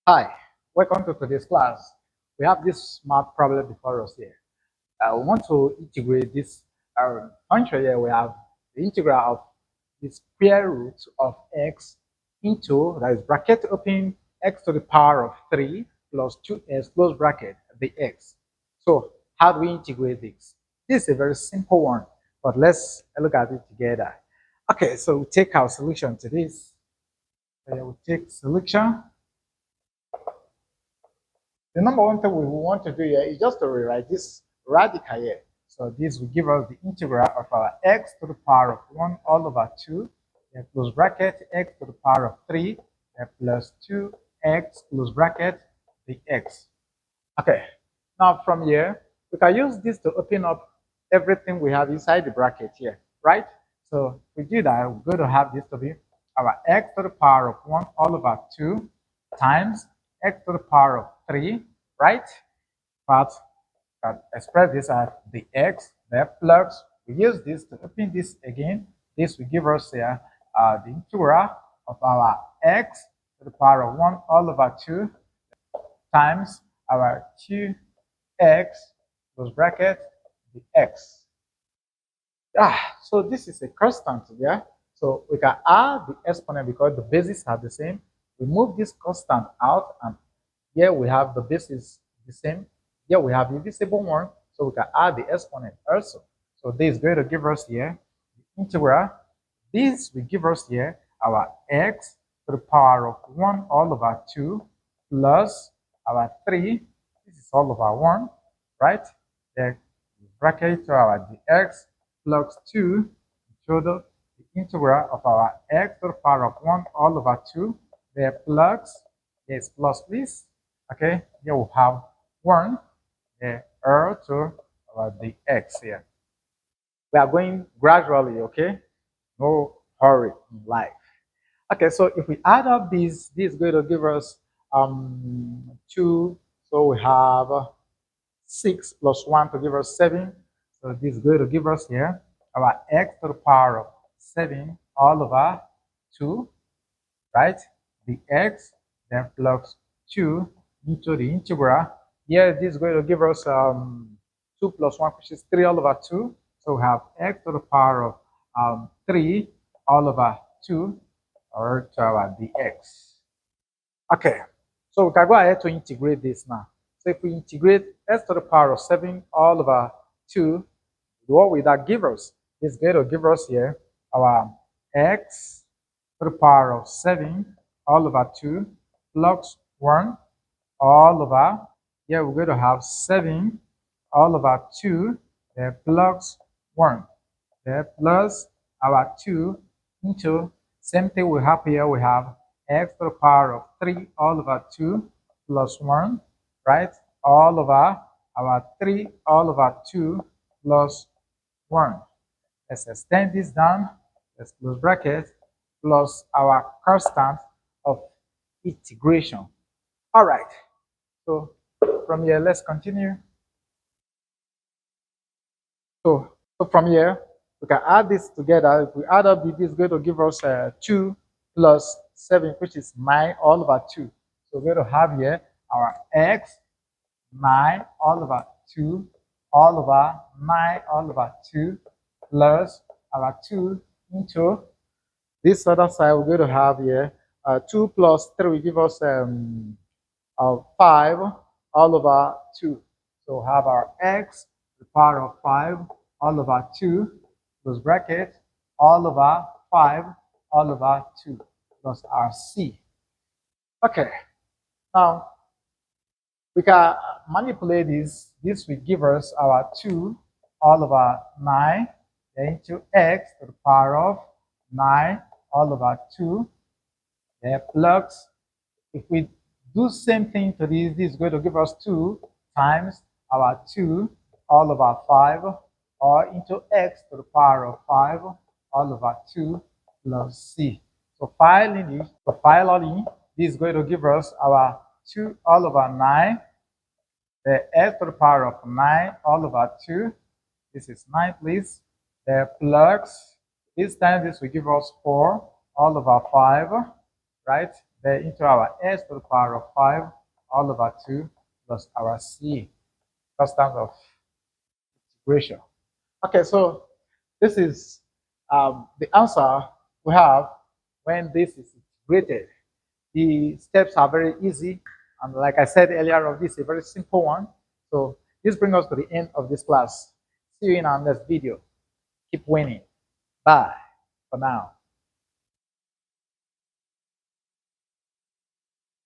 Hi, welcome to today's class. We have this math problem before us here. We want to integrate this function here. We have the integral of the square root of x into, that is bracket open, x to the power of 3 plus 2x close bracket, the x. So how do we integrate this? This is a very simple one, but let's look at it together. Okay, so we take our solution to this. We take solution. The number one thing we want to do here is just to rewrite this radical here. So this will give us the integral of our x to the power of 1 all over 2, then close bracket, x to the power of 3, then plus 2x close bracket, the x. Okay, now from here, we can use this to open up everything we have inside the bracket here, right? So if we do that, we're going to have this to be our x to the power of 1 all over 2 times x to the power of 3, right? But can express this as the x, the plus. We use this to open this again. This will give us here the integral of our x to the power of 1 all over 2 times our 2x close bracket the x. So this is a constant, yeah? So we can add the exponent because the bases are the same. We move this constant out, and here we have the basis the same. Here we have invisible one, so we can add the exponent also. So this is going to give us here the integral. This will give us here our x to the power of 1 all over 2 plus our 3. This is all over 1, right? Then bracket to our dx plus 2 total the integral of our x to the power of 1 all over 2. There plus, yes, plus please. Okay, here we have 1, the r to our dx here. We are going gradually, okay? No hurry in life. Okay, so if we add up these, this is going to give us 2. So we have 6 plus 1 to give us 7. So this is going to give us here our x to the power of 7 all over 2, right? The x, then plus 2 into the integral. Here, this is going to give us 2 plus 1, which is 3 all over 2. So we have x to the power of 3 all over 2, or to our dx. Okay, so we can go ahead to integrate this now. So if we integrate x to the power of 7 all over 2, what will that give us? It's going to give us here our x to the power of 7 all over 2 plus 1 all over, here we're going to have 7 all over 2, then plus 1, then plus our 2 into, same thing we have here, we have x to the power of 3 all over 2 plus 1, right? All over our 3 all over 2 plus 1. Let's extend this down. Let's close bracket plus our constant of integration. All right. So from here, let's continue. So from here, we can add this together. If we add up, this is going to give us 2 plus 7, which is 9 all over 2. So we're going to have here our x, 9 all over 2, all over 9 all over 2, plus our 2 into this other side. We're going to have here 2 plus 3 will give us 5 all over 2. So we have our x to the power of 5 all over 2 plus bracket all over 5 all over 2 plus our c. Okay, now we can manipulate this. This will give us our 2 all over 9 into x to the power of 9 all over 2. Then plus, if we do same thing to this is going to give us 2 times our 2 all over 5, or into x to the power of 5 all over 2 plus c. So finally, this is going to give us our 2 all over 9, the x to the power of 9 all over 2. This is 9, please. The plus, this time this will give us 4 all over 5, right? then into our s to the power of 5 all over 2 plus our c, constant of integration. Okay, so this is the answer we have when this is integrated. The steps are very easy, and like I said earlier on, this is a very simple one. So this brings us to the end of this class. See you in our next video. Keep winning. Bye for now.